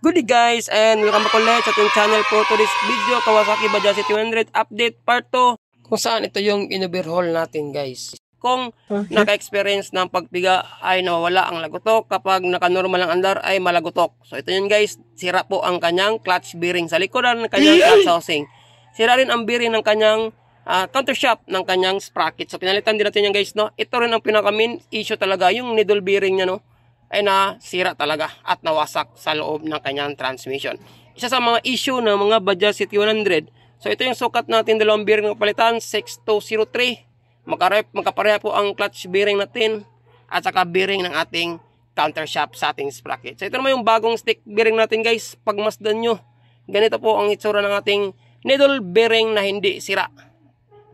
Good day guys, and welcome back ulit sa ating channel po to this video, Kawasaki Bajaj C200 update part 2, kung saan ito yung in-overhaul natin guys. Kung naka-experience ng pagpiga ay nawawala ang lagotok, kapag naka-normal ang andar ay malagotok. So ito yun guys, sira po ang kanyang clutch bearing sa likodan ng kanyang clutch housing. Sira rin ang bearing ng kanyang countershaft ng kanyang sprocket. So pinalitan din natin yan guys, no? Ito rin ang pinaka-main issue talaga, yung needle bearing niya, no? Ay nasira talaga at nawasak sa loob ng kanyang transmission. Isa sa mga issue ng mga Bajaj C200. So ito yung sukat natin, dalawang bearing ng palitan, 6203. Magkapareha po ang clutch bearing natin at saka bearing ng ating countershaft sa ating sprocket. So ito naman yung bagong stick bearing natin guys. Pag masdan nyo, ganito po ang itsura ng ating needle bearing na hindi sira.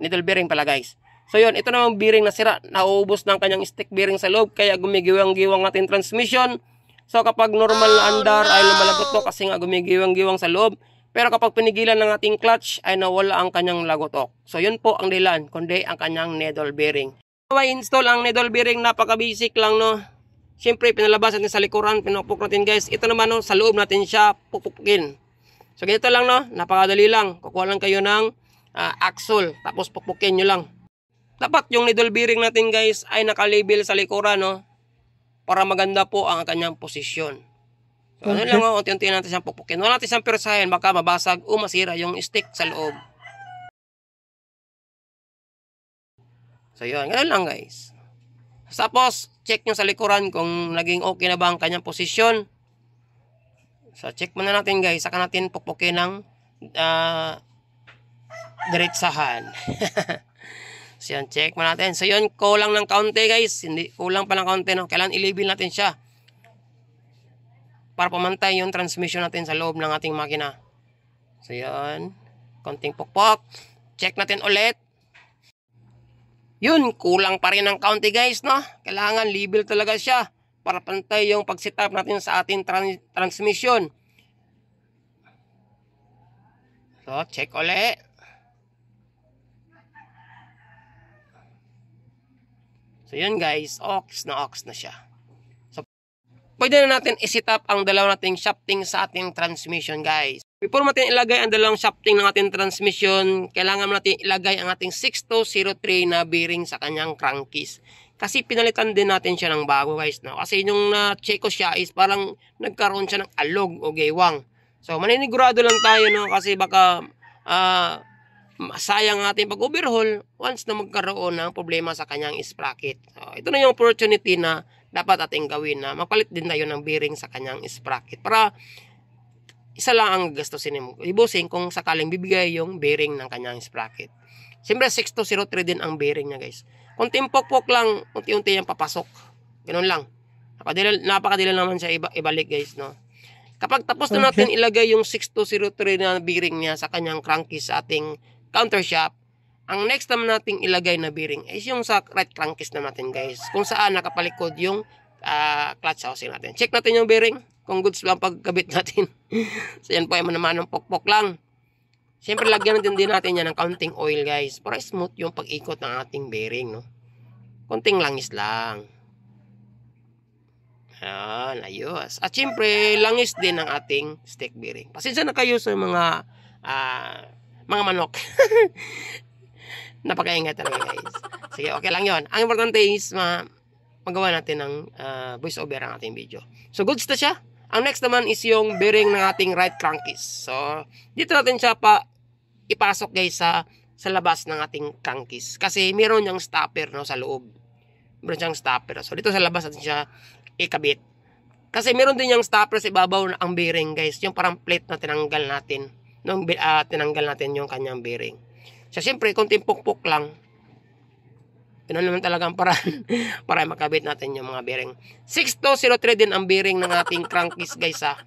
Needle bearing pala guys. So yun, ito namang bearing na sira, nauubos ng kanyang stick bearing sa loob, kaya gumigiwang-giwang ating transmission. So kapag normal na andar ay lumalagot to kasi nga gumigiwang-giwang sa loob. Pero kapag pinigilan ng ating clutch ay nawala ang kanyang lagotok. So yun po ang dahilan, kundi ang kanyang needle bearing. So i-install ang needle bearing, napaka-basic lang, no. Siyempre pinalabas natin sa likuran, pinupuk natin guys. Ito naman, no, sa loob natin siya pupukin. So ganito lang, no, napakadali lang. Kukuha lang kayo ng axle, tapos pupukin nyo lang. Dapat yung needle bearing natin guys ay nakalabel sa likuran, no? Para maganda po ang kanyang posisyon. So ano lang, unti-unti natin siyang pupukin. Wala natin siyang persahin, baka mabasag o masira yung stick sa loob. So yun, ganun lang guys. Tapos, check nyo sa likuran kung naging okay na ba ang kanyang posisyon. So check muna natin guys, saka natin pupukin ng diretsahan. So yan, check mo natin. So yun, kulang ng kaunti guys. Hindi, kulang pa ng kaunti, no? Kailangan i-label natin siya para pamantay yung transmission natin sa loob ng ating makina. So yun, konting pukpok. Check natin ulit. Yun, kulang pa rin ng kaunti guys, no? Kailangan label talaga siya para pantay yung pag-setup natin sa ating transmission. So, check ulit. So yun guys, ox na siya. So pwede na natin i-set up ang dalawang nating shafting sa ating transmission guys. Before natin ilagay ang dalawang shafting ng ating transmission, kailangan natin ilagay ang ating 6203 na bearing sa kanyang crankcase. Kasi pinalitan din natin siya ng bago guys, no? Kasi yung na-check ko siya is parang nagkaroon siya ng alog o gaywang. So maninigurado lang tayo, no? Kasi baka sayang ating pag-overhaul once na magkaroon ng problema sa kanyang sprocket. So, ito na yung opportunity na dapat ating gawin, na magpalit din tayo ng bearing sa kanyang sprocket para isa lang ang gastusin mo. Ibusin kung sakaling bibigay yung bearing ng kanyang sprocket. Siyempre 6203 din ang bearing niya guys. Kunting pokpok lang, unti-unti yung papasok. Ganun lang. Napakadali naman siya ibalik guys, no? Kapag tapos na natin ilagay yung 6203 na bearing niya sa kanyang crankcase sa ating countershaft, ang next naman nating ilagay na bearing is yung sa right crankcase na natin guys, kung saan nakapalikod yung clutch housing natin. Check natin yung bearing kung goods lang pagkabit natin. So yan po ay manaman ng pokpok lang. Siyempre lagyan din natin yan ng counting oil guys para smooth yung pag-ikot ng ating bearing, no? Konting langis lang. Ayan, ayos. At siyempre langis din ang ating stick bearing. Pasensya na kayo sa mga manok. Napakaingay talaga guys. Sige, okay lang yon. Ang importante is magawa natin ng voice over ang ating video. So goods na siya. Ang next naman is yung bearing ng ating right crankcase. So dito natin siya ipasok guys sa labas ng ating crankcase. Kasi meron yung stopper, no, sa loob. Meron siyang stopper. So dito sa labas natin siya ikabit. Kasi meron din yung stopper sa ibabaw ng bearing guys. Yung parang plate na tinanggal natin. Nung tinanggal natin yung kanyang bearing. So siyempre konting pukpok lang. Yun naman talaga ang paraan para makabit natin yung mga bearing. 6203 din ang bearing ng ating crankcase guys, ha.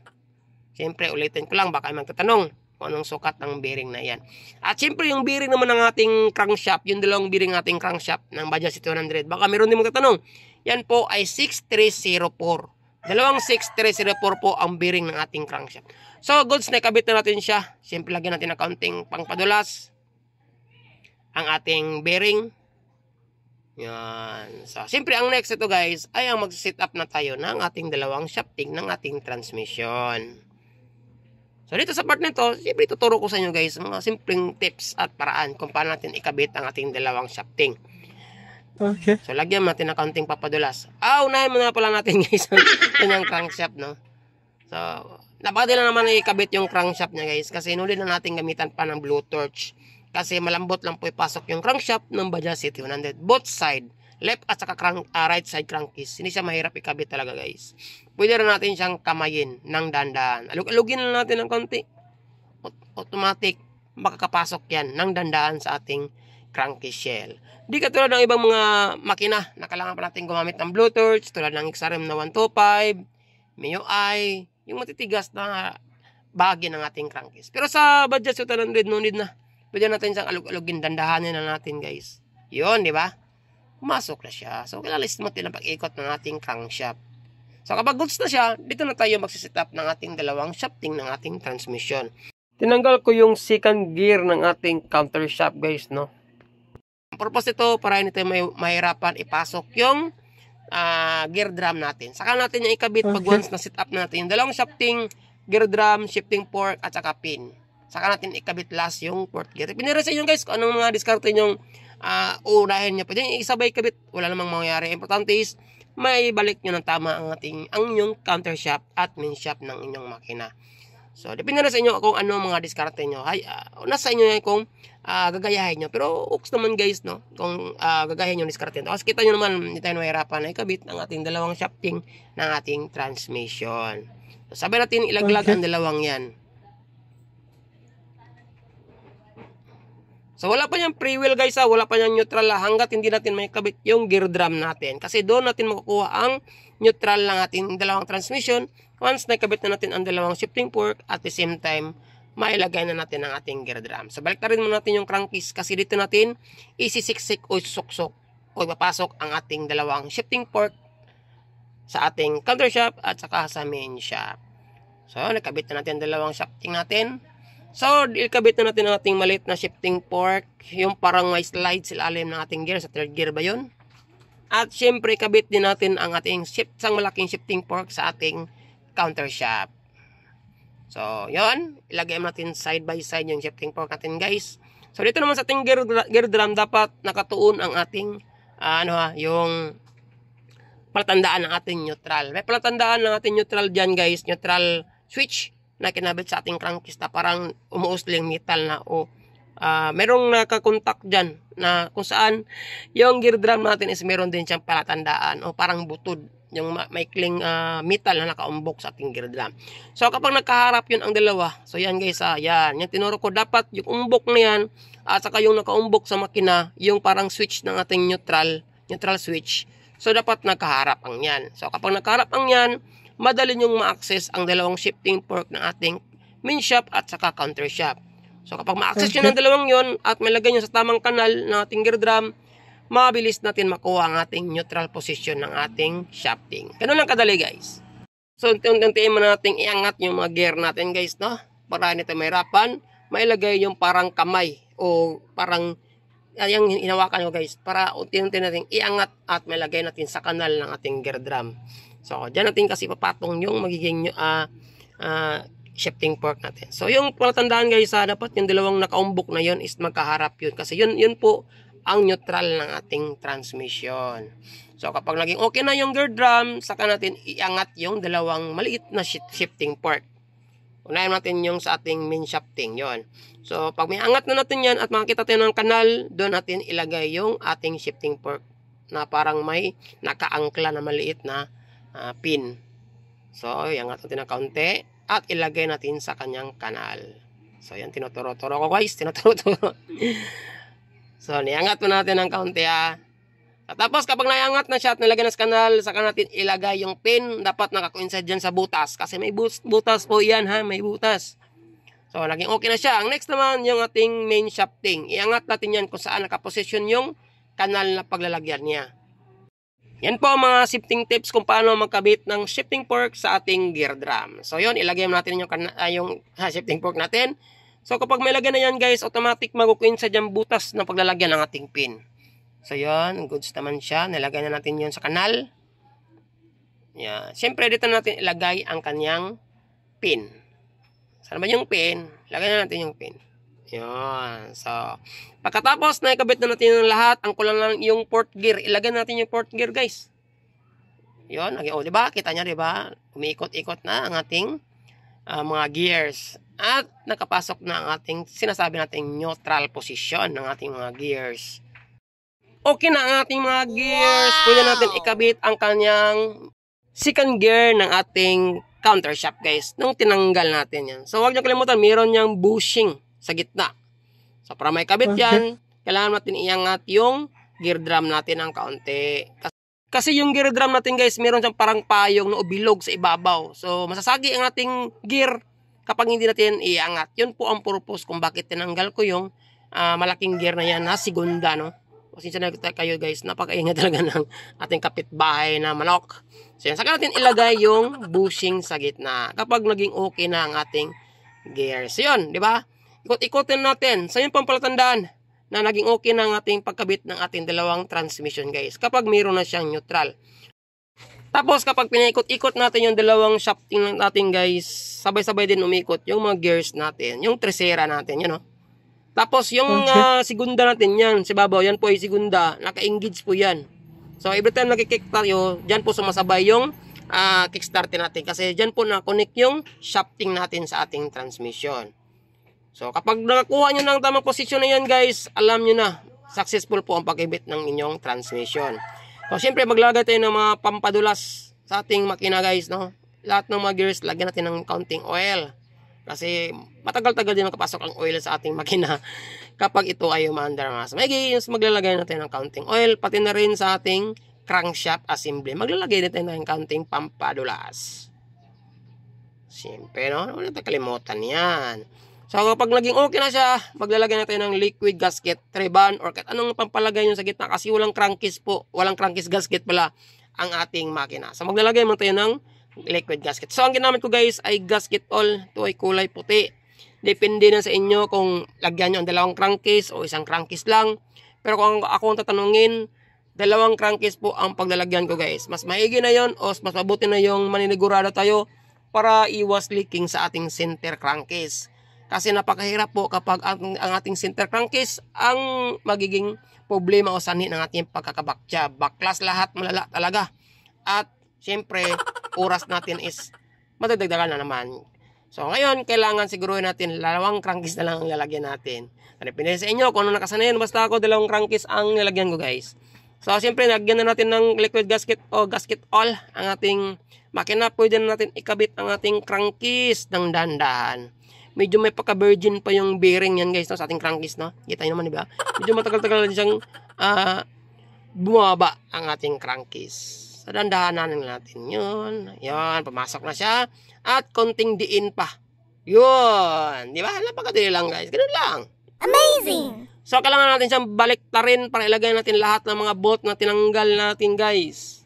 Siyempre ulitin ko lang, baka magtatanong kung anong sukat ng bearing na yan. At siyempre yung bearing naman ng ating crankshaft, yung dalawang bearing ng ating crankshaft ng Bajaj C200, baka meron din magtatanong. Yan po ay 6304. Dalawang 6304 po ang bearing ng ating crankshaft. So goods na ikabit na natin siya. Siyempre lagyan natin ng kaunting pangpadulas ang ating bearing. Yan. So siyempre ang next ito guys ay ang mag-set up na tayo ng ating dalawang shafting ng ating transmission. So dito sa part nito, siyempre tuturo ko sa inyo guys mga simpleng tips at paraan kung paano natin ikabit ang ating dalawang shafting. Okay. So lagyan natin ng kaunting papadulas. Unahin muna pala natin guys yung crankshaft, no. So napakadali lang naman ikabit yung crankshaft niya guys kasi hindi na natin gamitan pa ng blue torch. Kasi malambot lang po ipasok yung crankshaft ng Bajaj CT100. Both side, left at saka right side crankcase. Hindi siya mahirap ikabit talaga guys. Pwede rin natin siyang kamayin ng dandahan. Alugin lang natin ng konti. Automatic, makakapasok yan ng dandahan sa ating crankcase shell. Di katulad ng ibang mga makina na kailangan pa natin gumamit ng blue torch, tulad ng XRM na 125, MIUI, yung matitigas na bahagi ng ating crankcase. Pero sa Bajaj CT100, no need na. Pwede natin siyang alugin, dandahanin na natin guys. Yun, di ba? Pumasok na siya. So, kailangan smooth din ang pag-ikot ng ating crankshaft. So, kapag goods na siya, dito na tayo magsiset up ng ating dalawang shafting ng ating transmission. Tinanggal ko yung second gear ng ating counter shaft guys, no? Ang purpose ito, para hindi tayo mahirapan ipasok yung gear drum natin. Saka natin yung ikabit pag once na set up natin yung dalawang shafting, gear drum, shifting fork, at saka pin. Saka natin ikabit last yung fourth gear. Pinira sa inyo guys kung anong mga diskarte nyong unahin nyo. Pwede nyo isabay kabit. Wala namang mangyayari. Importante is may balik nyo ng tama ang inyong counter shaft at main shaft ng inyong makina. So, depende na sa inyo kung ano mga diskarte nyo. Nasa inyo yan kung gagayahin nyo. Pero, oops naman guys, no? Kung gagayahin nyo diskarte nyo. Kasi kita nyo naman, hindi tayo mahirapan na ikabit ang ating dalawang shafting ng ating transmission. So, sabi natin ilaglag ang dalawang yan. So, wala pa niyang free wheel guys, wala pa niyang neutral hanggat hindi natin may kabit yung gear drum natin. Kasi doon natin makukuha ang neutral ng ating dalawang transmission once nakabit na natin ang dalawang shifting fork at the same time, mailagay na natin ang ating gear drum. So, balik na rin muna natin yung crankcase kasi dito natin isisiksik o suksok o ipapasok ang ating dalawang shifting fork sa ating counter shaft at saka sa main shaft. So, nakabit na natin ang dalawang shafting natin. So, ikabit na natin ang ating maliit na shifting fork, yung parang may slide sa ilalim ng ating gear, sa third gear ba yun? At syempre, ikabit din natin ang ating isang malaking shifting fork sa ating counter shaft. So, yun, ilagay natin side by side yung shifting fork natin guys. So, dito naman sa ating gear drum, dapat nakatuon ang ating, yung palatandaan ng ating neutral. May palatandaan ng ating neutral dyan guys, neutral switch na kinabit sa ating crankcase na parang umuusling metal na o merong nakakontak dyan na kung saan yung gear drum natin is meron din siyang palatandaan o parang butod yung maikling metal na nakaumbok sa ating gear drum. So kapag nakaharap yun ang dalawa, so yan guys, yan, yung tinuro ko, dapat yung umbok na yan at saka yung nakaumbok sa makina, yung parang switch ng ating neutral switch, so dapat nakaharap ang yan. So kapag nakaharap ang yan, madali nyong ma-access ang dalawang shifting fork ng ating main shaft at saka counter shaft. So kapag ma-access nyo ng dalawang yon at malagay nyo sa tamang kanal ng ating gear drum, mabilis natin makuha ang ating neutral position ng ating shafting. Ganun lang kadali guys. So unti-untiin mo natin iangat yung mga gear natin guys, no? Para nito mahirapan, mailagay yung parang kamay o parang yung hinawakan ko guys, para unti-unti natin iangat at malagay natin sa kanal ng ating gear drum. So, dyan natin kasi papatong yung magiging shifting fork natin. So, yung palatandaan guys, dapat yung dalawang nakaumbok na yun is magkaharap yun. Kasi yun po ang neutral ng ating transmission. So, kapag naging okay na yung gear drum, saka natin iangat yung dalawang maliit na shifting fork. Unahin natin yung sa ating main shafting, yon. So, pag may angat na natin yan at makikita tayo ng kanal, doon natin ilagay yung ating shifting fork na parang may nakaangkla na maliit na pin. So, iangat natin ng kaunti at ilagay natin sa kanyang kanal. So, yan, tinuturo-turo ko guys, tinuturo-turo. So, niangat mo natin ng kaunti At tapos, kapag naiangat na siya at nilagay na sa kanal, saka natin ilagay yung pin. Dapat nakakoincide dyan sa butas. Kasi may butas po yan may butas. So, naging okay na siya. Ang next naman, yung ating main shafting. Iangat natin yan kung saan nakaposisyon yung kanal na paglalagyan niya. Yan po ang mga shifting tips kung paano magkabit ng shifting fork sa ating gear drum. So yun, ilagay natin yung shifting fork natin. So kapag may lagyan na yan guys, automatic mag-coincide yung butas ng paglalagyan ng ating pin. So yun, goods naman siya. Nilagay na natin yun sa kanal. Yan. Siyempre dito natin ilagay ang kanyang pin. Saan ba yung pin? Lagyan natin yung pin. Yun. So, pagkatapos na ikabit na natin yung lahat, ang kulang lang yung port gear. Ilagay natin yung port gear, guys. Yun. O, diba? Kita nyo, diba? Umiikot-ikot na ang ating mga gears. At nakapasok na ang ating sinasabi nating neutral position ng ating mga gears. Okay na ang ating mga gears. Pwede natin ikabit ang kanyang second gear ng ating counter shaft, guys, nung tinanggal natin yan. So, huwag niyo kalimutan, mayroon niyang bushing sa gitna. So, para may kabit yan, kailangan natin iangat yung gear drum natin ng kaunti. Kasi yung gear drum natin, guys, meron siyang parang payong na ubilog sa ibabaw. So, masasagi ang ating gear kapag hindi natin iangat. Yun po ang purpose kung bakit tinanggal ko yung malaking gear na yan na segunda, no? Pasensya na kayo, guys, napakaingat talaga ng ating kapitbahay na manok. So, yan. Saka natin ilagay yung bushing sa gitna kapag naging okay na ang ating gears. So, yun, di ba? Ikot-ikotin natin. So, yun pang palatandaan na naging okay na ang ating pagkabit ng ating dalawang transmission, guys. Kapag mayroon na siyang neutral. Tapos, kapag pinaikot-ikot natin yung dalawang shafting natin, guys, sabay-sabay din umikot yung mga gears natin. Yung tresera natin, yun, no? Tapos, yung segunda natin yan, si babaw, yan po ay segunda. Naka-engage po yan. So, every time nag-kick tayo, dyan po sumasabay yung kickstart natin. Kasi dyan po na-connect yung shafting natin sa ating transmission. So, kapag nakakuha nyo ng tamang posisyon na yan, guys, alam nyo na, successful po ang pag-ibit ng inyong transmission. So, syempre, maglagay tayo ng mga pampadulas sa ating makina, guys, no? Lahat ng mga gears, lagyan natin ng counting oil. Kasi matagal-tagal din makapasok ang oil sa ating makina kapag ito ay umaandar. Mas maglalagay natin ng counting oil, pati na rin sa ating crankshaft assembly. Maglalagay natin ng counting pampadulas. Siyempre, no? Wala natin kalimutan yan. So, kapag naging okay na siya, maglalagay natin ng liquid gasket, treban, or kahit anong pampalagay nyo sa gitna. Kasi walang crankcase po, walang crankcase gasket pala ang ating makina. So, maglalagay mo tayo ng liquid gasket. So, ang ginamit ko, guys, ay gasket all. Ito ay kulay puti. Depende na sa inyo kung lagyan nyo ang dalawang crankcase o isang crankcase lang. Pero kung ako ang tatanungin, dalawang crankcase po ang paglalagyan ko, guys. Mas maigi na yon o mas mabuti na yung maninigurado tayo para iwas leaking sa ating center crankcase. Kasi napakahirap po kapag ang ating center crankcase ang magiging problema o sanhi ng ating pagkakabaktya. Baklas lahat, malala talaga. At siyempre, oras natin is madagdagan na naman. So, ngayon, kailangan siguruhin natin dalawang crankcase na lang ang lalagyan natin. Depende sa inyo kung ano nakasanayan. Basta ako, dalawang crankcase ang nilagyan ko, guys. So, siyempre, lagyan na natin ng liquid gasket o gasket all ang ating makina. Pwede na natin ikabit ang ating crankcase ng dahan-dahan. Medyo may pagka-virgin pa yung bearing yan, guys, no, sa ating crankcase, no? Kita nyo naman, di ba? Medyo matagal-tagal na siyang bumaba ang ating crankcase. Sa dandahanan natin yun. Yun, pumasok na siya. At konting diin pa. Yun. Di ba? Napakadali lang, guys. Ganun lang. Amazing! So, kailangan natin siyang baliktarin para ilagay natin lahat ng mga bolt na tinanggal natin, guys.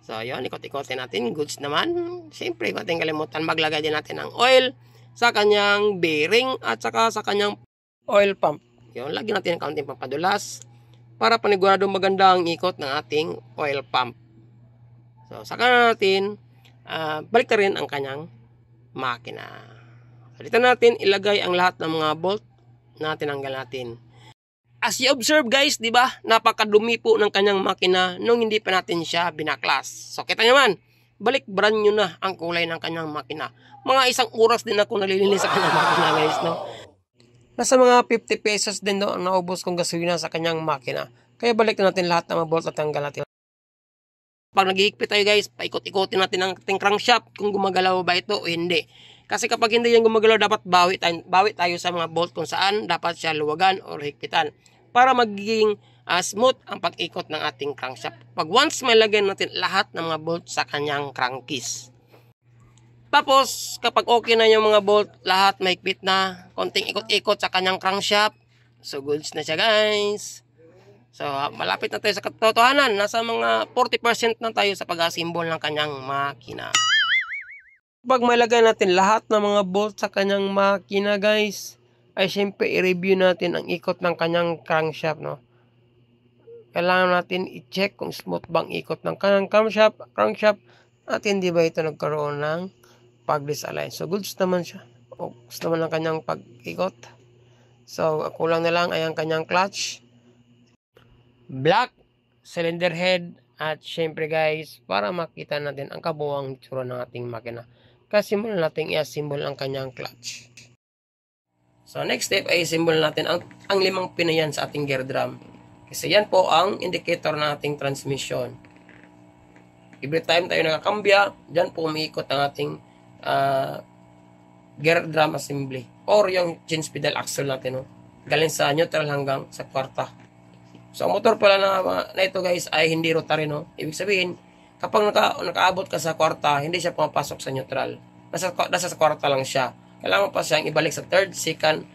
So, yun. Ikot-ikotin natin. Goods naman. Siyempre, ikot natin kalimutan. Maglagay din natin ng oil sa kanyang bearing at saka sa kanyang oil pump. Yun. Lagyan natin ng kaunting pampadulas para paniguradong maganda ang ikot ng ating oil pump. So, saka natin balik na rin ang kanyang makina. So, dito natin ilagay ang lahat ng mga bolt na tinanggal natin. As you observe, guys, di ba? Napakadumi po ng kanyang makina nung hindi pa natin siya binaklas. So, kita naman, balik brand new na ang kulay ng kanyang makina. Mga 1 oras din ako nalilinis sa kanyang makina, guys, no? Nasa mga 50 pesos din, no, ang naubos kong gasolina sa kanyang makina. Kaya balik na natin lahat ng mga bolt at tanggal natin. Pag nag-iikpit tayo, guys, paikot-ikotin natin ang ating crankshaft kung gumagalaw ba ito o hindi. Kasi kapag hindi yan gumagalaw, dapat bawi tayo sa mga bolt kung saan dapat siya luwagan o higpitan para magiging smooth ang pag-ikot ng ating crankshaft. Pag once may lagyan natin lahat ng mga bolt sa kanyang crankcase. Tapos, kapag okay na yung mga bolt, lahat may higpit na, konting ikot-ikot sa kanyang crankshaft. So, goods na siya, guys. So, malapit na tayo sa katotohanan. Nasa mga 40% na tayo sa pag-assemble ng kanyang makina. Pag malagay natin lahat ng mga bolt sa kanyang makina, guys, ay syempre i-review natin ang ikot ng kanyang crankshaft, no? Kailangan natin i-check kung smooth bang ikot ng kanyang crankshaft at hindi ba ito nagkaroon ng pag-disalign. So, goods naman siya. Focus naman ang kanyang pag-ikot. So, kulang na lang ay ang kanyang clutch. Black cylinder head. At syempre guys, para makita natin ang kabuuang itsura ng ating makina, kasi muna natin i-assemble ang kanyang clutch. So next step ay i-assemble natin ang limang pinayan sa ating gear drum. Kasi yan po ang indicator ng ating transmission. Every time tayo nakakambya, dyan po umiikot ang ating gear drum assembly. Or yung change pedal axle natin. No? Galing sa neutral hanggang sa kwarta. So ang motor pala na ito guys ay hindi rotary. No? Ibig sabihin, kapag nakaabot ka sa kwarta, hindi siya pumapasok sa neutral. Nasa sa kwarta lang siya. Kailangan pa siyang ibalik sa third, second,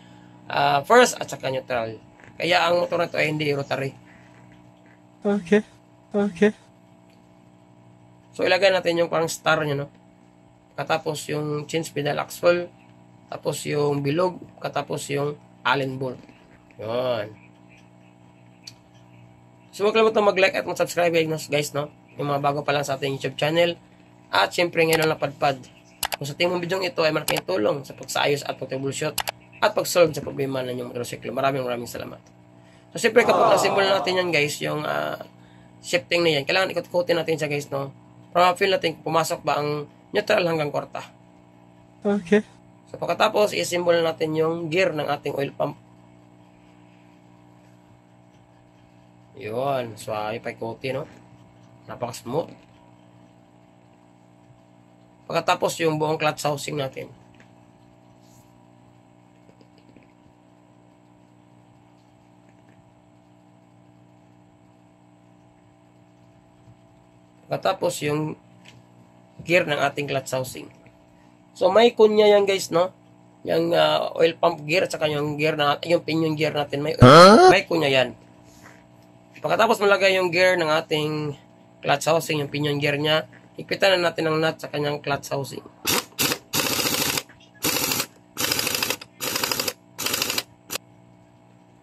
first at saka neutral. Kaya ang motor na ito ay hindi rotary. Okay. So ilagay natin yung parang star niya, no? Katapos yung change pedal axle, tapos yung bilog, katapos yung Allen bolt. Yun. So huwag kalimutan mag-like at mag-subscribe guys, no? Yung mga bago pa lang sa ating YouTube channel. At syempre ngayon ang napadpad. Kung sa tingin mong video ito ay malaking tulong sa pagsaayos at pag-troubleshoot at pag-solve sa problema ng inyong motorsiklo. Maraming salamat. So syempre kapag na-assemble natin yan guys, yung shifting na yan, kailangan ikot-ikotin natin siya guys, no? Para ma-feel natin kung pumasok ba ang neutral hanggang kwarta. Okay. So pagkatapos, i-assemble natin yung gear ng ating oil pump. Yun. So ipa-ikotin, no? Napaka-smooth. Pagkatapos yung buong clutch housing natin. Pagkatapos yung gear ng ating clutch housing. So may kunya yan guys, no? Yung oil pump gear at saka yung gear na yung pinion gear natin may kunya yan. Pagkatapos malagay yung gear ng ating clutch housing, yung pinion gear niya, higpitan na natin ang nut sa kanyang clutch housing.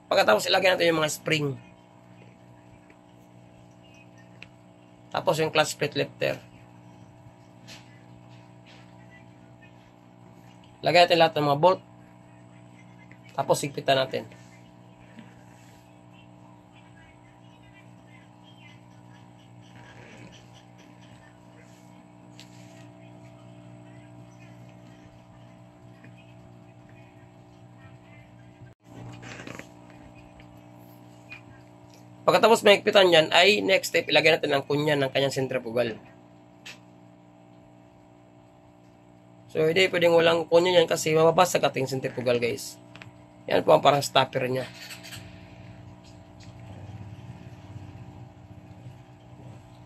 Pagkatapos ilagay natin yung mga spring. Tapos yung clutch plate lifter. Lagay natin lahat ng mga bolt. Tapos higpitan natin. Pagkatapos mahigpitan yan, ay next step, ilagay natin ang kunya ng kanyang centrifugal. So, hindi pwedeng walang kunya yan kasi mababasag ating centrifugal guys. Yan po ang parang stopper niya.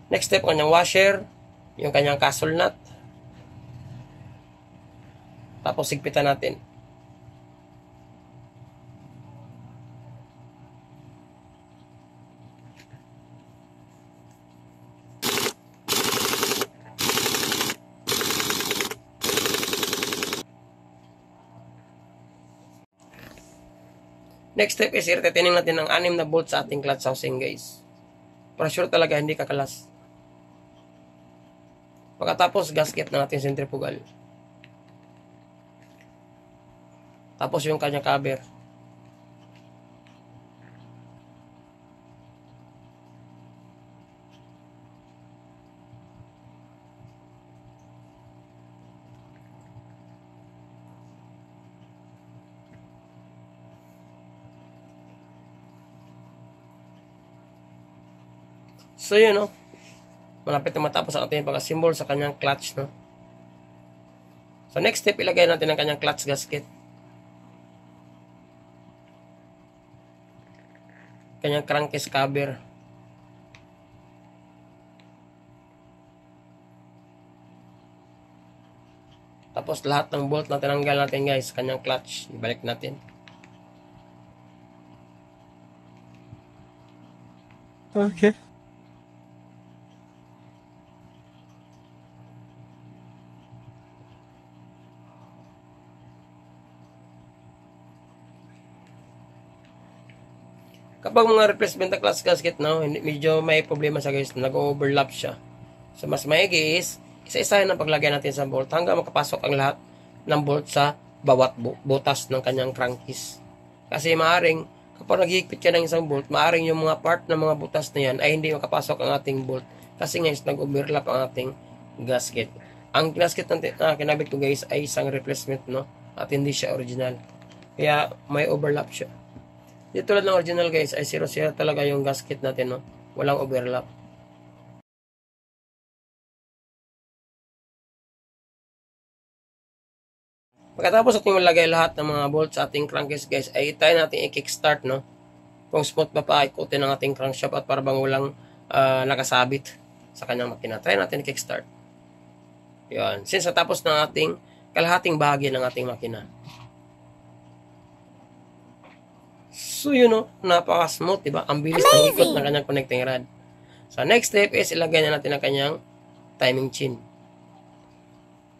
Next step, kanyang washer, yung kanyang castle nut. Tapos higpitan natin. Next step is i-retaining natin ang 6 na bolt sa ating clutch housing guys. Para sure talaga hindi kakalas. Pagkatapos gasket na natin centrifugal. Tapos yung kanyang cover. So yun, no? Malapit na matapos ang ating pag-assemble sa kanyang clutch, no? So next step, ilagay natin ang kanyang clutch gasket. Kanyang crankcase cover. Tapos lahat ng bolt na tinanggal natin guys, kanyang clutch, ibalik natin. Okay. Kapag mga replacement na clutch gasket, no, medyo may problema siya guys, nag-overlap siya. So mas maigi is, isa-isahin ang paglagay natin sa bolt hanggang makapasok ang lahat ng bolt sa bawat butas ng kanyang crankcase. Kasi maaring, kapag naghihigpit ka ng isang bolt, maaring yung mga part ng mga butas na yan ay hindi makapasok ang ating bolt. Kasi guys, nag-overlap ang ating gasket. Ang gasket na kinabit ko guys ay isang replacement, no? At hindi siya original. Kaya may overlap siya. Dito tulad ng original guys ay 0-0 talaga yung gasket natin, no? Walang overlap. Pagkatapos ating malagay lahat ng mga bolts sa ating crankcase guys, ay try natin i-kickstart, no? Kung smooth pa paikutin ng ating crankshaft at para bang walang nakasabit sa kanyang makina. Try natin i-kickstart. Yan. Since natapos ng ating kalahating bahagi ng ating makina. So yun, no? Napaka-smooth, diba? Ang bilis ng ikot ng kanyang connecting rod. So next step is ilagay na natin ang kanyang timing chain.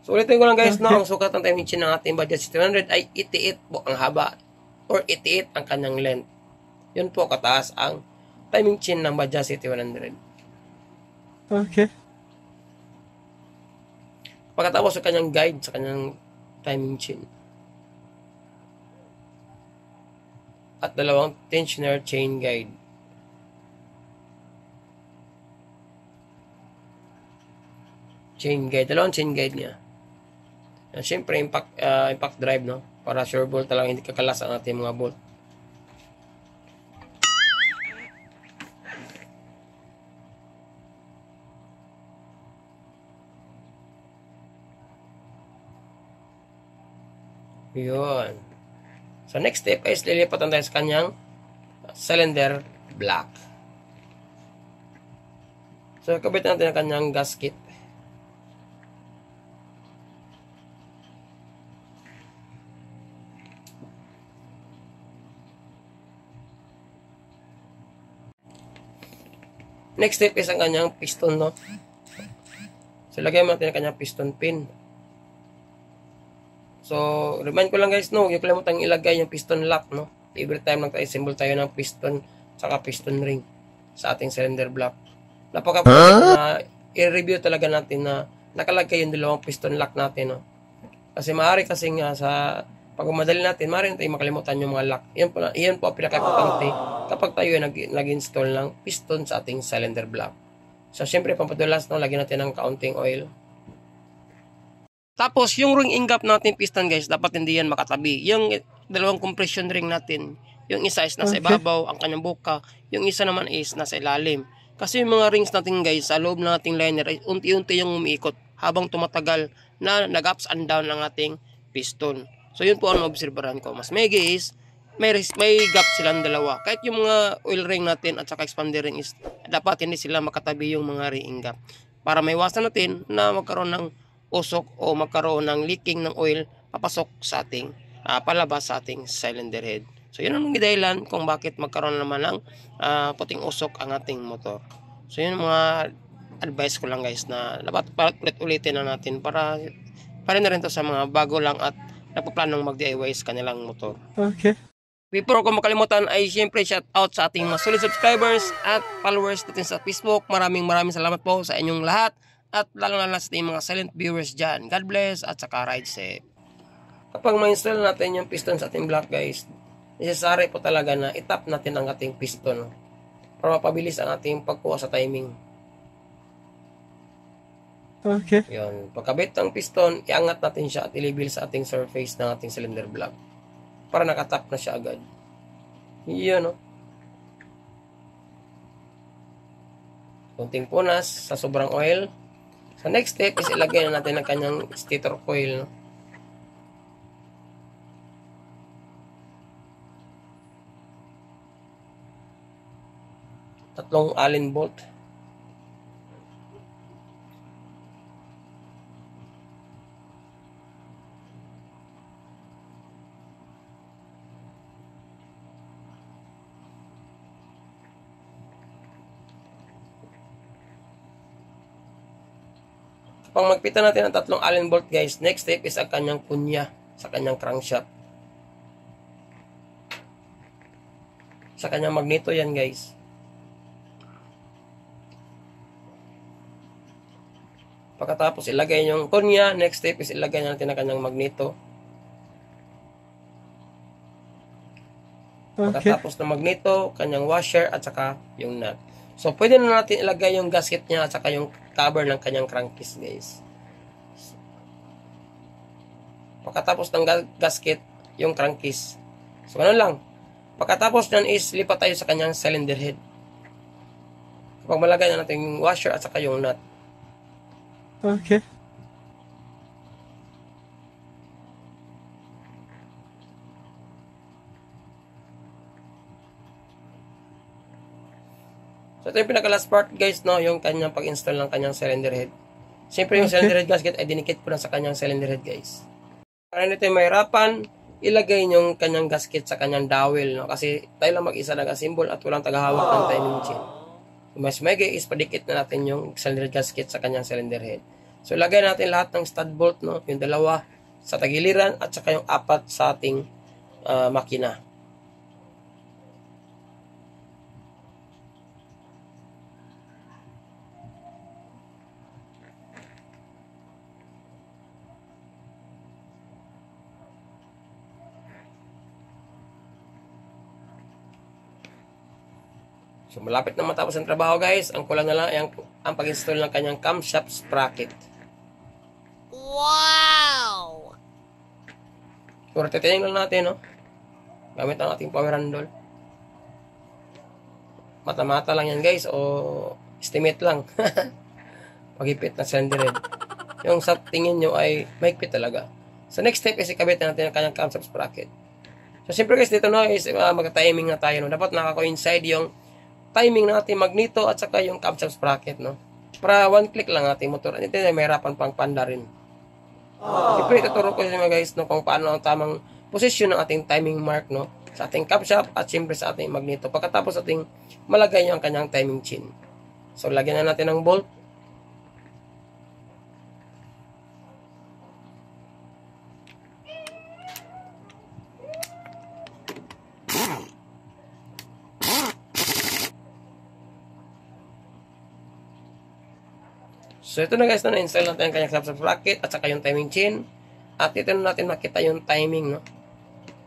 So ulitin ko lang guys, no, ang sukat ng timing chain ng ating Bajaj C200 ay 88 po ang haba or 88 ang kanyang length. Yun po kataas ang timing chain ng Bajaj C200. Okay. Pagkatapos sa kanyang guide sa kanyang timing chain. At dalawang tensioner chain guide. Dalawang chain guide niya. Yan, syempre, impact drive, no? Para sure bolt talagang hindi kakalas ang ating mga bolt. Yun. So, next step is lilipatan tayo sa kanyang cylinder block. So, kabit natin ang kanyang gasket. Next step is ang kanyang piston, no? So, lagyan natin ang kanyang piston pin. So, remind ko lang guys, no? Huwag kalimutan ilagay yung piston lock, no? Every time nag-assemble tayo ng piston saka piston ring sa ating cylinder block. Napaka-important na i-review talaga natin na nakalagay yung dalawang piston lock natin, no? Kasi maaari kasi nga sa pagmamadali natin, maaari natin makalimutan yung mga lock. Yan po ang pinaka-importante kapag tayo ay nag-install ng piston sa ating cylinder block. So, syempre, pampadulas, no, lagyan natin ng kaunting oil. Tapos, yung ring ingap natin piston, guys, dapat hindi yan makatabi. Yung dalawang compression ring natin, yung isa is nasa ibabaw, ang kanyang buka. Yung isa naman is nasa ilalim. Kasi yung mga rings natin, guys, sa loob ng ating liner, ay unti-unti yung umiikot habang tumatagal na nag-ups and down ang ating piston. So, yun po ang obserbahan ko. Mas maigi is, may gap silang dalawa. Kahit yung mga oil ring natin at saka expander ring is dapat hindi sila makatabi yung mga ring gap. Para maiwasan natin na magkaroon ng usok o magkaroon ng leaking ng oil papasok sa ating palabas sa ating cylinder head. So yun ang dahilan kung bakit magkaroon naman ng puting usok ang ating motor. So yun mga advice ko lang guys na dapat ulit-ulitin na natin para rin na rin to sa mga bago lang at nagpaplanong mag-DIY sa kanilang motor. Okay. Before ko makalimutan ay siyempre shout out sa ating mga solid subscribers at followers natin sa Facebook. Maraming salamat po sa inyong lahat at lalo na sa ating mga silent viewers dyan. God bless at saka ride safe. Kapag ma-install natin yung piston sa ating block guys, necessary po talaga na itap natin ang ating piston para mapabilis ang ating pagkuha sa timing. Okay. Yun. Pagkabit ng piston, iangat natin siya at ilibil sa ating surface ng ating cylinder block para nakatap na siya agad. Yun, no? Kunting punas sa sobrang oil. Sa next step is ilagay na natin ang kanyang stator coil, no? Tatlong Allen bolt. Kapag magpita natin ang tatlong Allen bolt guys, next step is ang kanyang kunya sa kanyang crankshaft. Sa kanyang magneto yan guys. Pagkatapos ilagay yung kunya, next step is ilagay natin ang kanyang magneto. Okay. Pagkatapos ng magneto, kanyang washer at saka yung nut. So pwede na natin ilagay yung gasket niya at saka yung cover ng kanyang crankcase, guys. Pagkatapos ng gasket, yung crankcase. So ano lang. Pagkatapos nyan is lipat tayo sa kanyang cylinder head. Kapag malagay na natin yung washer at saka yung nut. Okay. So ito yung pinaka-last part, guys, no, yung kanyang pag-install ng kanyang cylinder head. Siyempre yung Okay. cylinder head gasket ay dinikit ko na sa kanyang cylinder head, guys. Para nito yung mahirapan, ilagay yung kanyang gasket sa kanyang dowel, no, kasi tayo lang mag-isa nag-assemble at walang tagahawak ng timing chain. So, mas maigi is padikit na natin yung cylinder head gasket sa kanyang cylinder head. So ilagay natin lahat ng stud bolt, no, yung dalawa sa tagiliran at saka yung apat sa ating makina. So, malapit na matapos ang trabaho, guys. Ang kulang na lang ay ang pag-install ng kanyang camshaft sprocket. Wow! So, titingnan lang natin, no? Gamit ang ating power handle. Mata-mata lang yan, guys. O estimate lang. Paghipit na cylinder head. Yung sa tingin nyo ay mahigpit talaga. So, next step is ikabit na natin ang kanyang camshaft sprocket. So, siyempre, guys, dito na is mag-timing na tayo, no? Dapat naka-coincide yung timing ng ating magneto at saka yung camshaft sprocket, no? Para one click lang ating motor. Ito na may hirapan pang panda rin. Siyempre, ituturo ko sa mga guys, no, kung paano ang tamang posisyon ng ating timing mark, no, sa ating camshaft at siyempre sa ating magneto. Pagkatapos ating malagay yung kanyang timing chain. So, lagyan na natin ng bolt. So, ito na guys, na-install natin ang kanyang camshaft sprocket at saka yung timing chain. At ito na natin makita yung timing, no?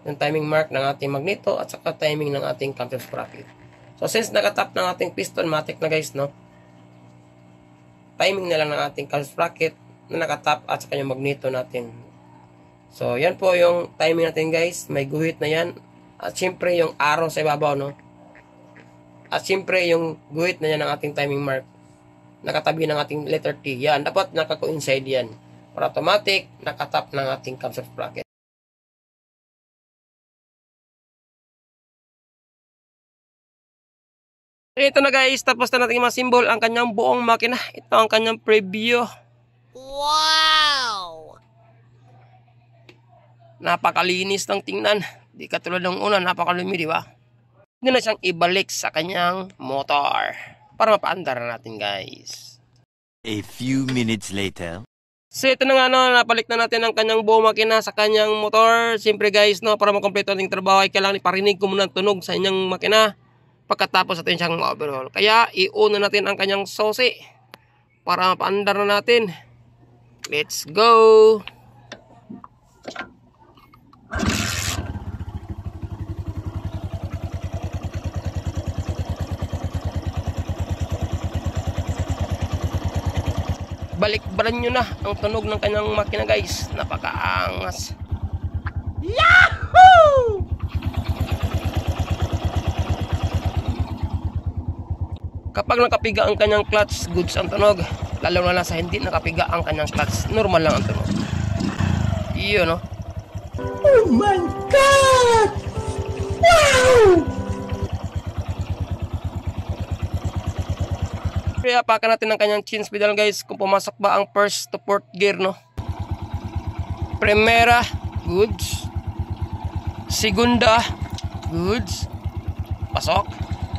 Yung timing mark ng ating magneto at saka timing ng ating camshaft sprocket. So, since nakatap ng ating piston, matik na guys, no? Timing na lang ng ating camshaft sprocket na nakatap at saka yung magneto natin. So, yan po yung timing natin guys. May guhit na yan. At syempre yung arrow sa ibabaw, no? At syempre yung guhit na yan ng ating timing mark. Nakatabi ng ating letter T. Yan, dapat naka-coincide yan. Para automatic, nakatap ng ating camshaft sprocket. Ito na guys, tapos na natin ma-symbol ang kanyang buong makina. Ito ang kanyang preview. Wow! Napakalinis ng tingnan. Di katulad ng una, napakalumi, di ba? Hindi na siyang ibalik sa kanyang motor. Para mapaandar na natin guys. A few minutes later. So ito na nga, no, napalik na natin ang kanyang buong makina sa kanyang motor. Siyempre guys, no, para makompleto ating trabaho ay kailangan iparinig ko muna ang tunog sa inyong makina pagkatapos natin siyang ma-overhaul. Kaya iuna natin ang kanyang susi para mapaandar na natin. Let's go! Balikbaran nyo na ang tunog ng kanyang makina guys. Napakaangas. Yahoo! Kapag nakapiga ang kanyang clutch, goods ang tunog. Lalo na lang sa hindi nakapiga ang kanyang clutch, normal lang ang tunog. Iyon, no? Oh my God! Wow! Kaya apakan natin ang kanyang change pedal guys kung pumasok ba ang first to fourth gear, no? Primera, goods. Segunda, goods. Pasok.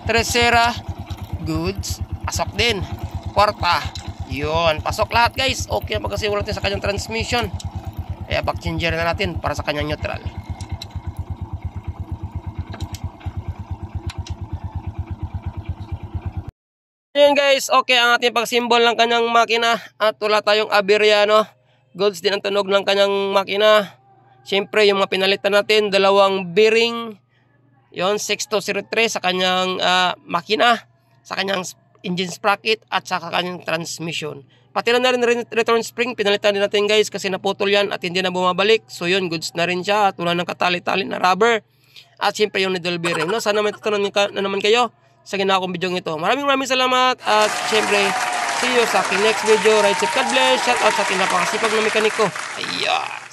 Tercera, goods. Pasok din. Kwarta, yun. Pasok lahat guys. Okay na pagkasiguro natin sa kanyang transmission. Kaya back changer na natin para sa kanyang neutral. Ayan guys, okay ang ating pag-symbol ng kanyang makina at wala tayong aberya, no? Goods din ang tunog ng kanyang makina. Siyempre yung mga pinalitan natin, dalawang bearing, Yon 6203 sa kanyang makina, sa kanyang engine sprocket at sa kanyang transmission. Pati na rin return spring, pinalitan din natin guys kasi naputol yan at hindi na bumabalik. So yun, goods na rin siya at wala ng katali-tali na rubber. At siyempre yung needle bearing. No? Sana may tutunan na naman kayo sa ginawa kong video ito. Maraming salamat at siyempre, see you sa aking next video. Ride safe, God bless. Shout out sa ating napakasipag na mekaniko. Ayan.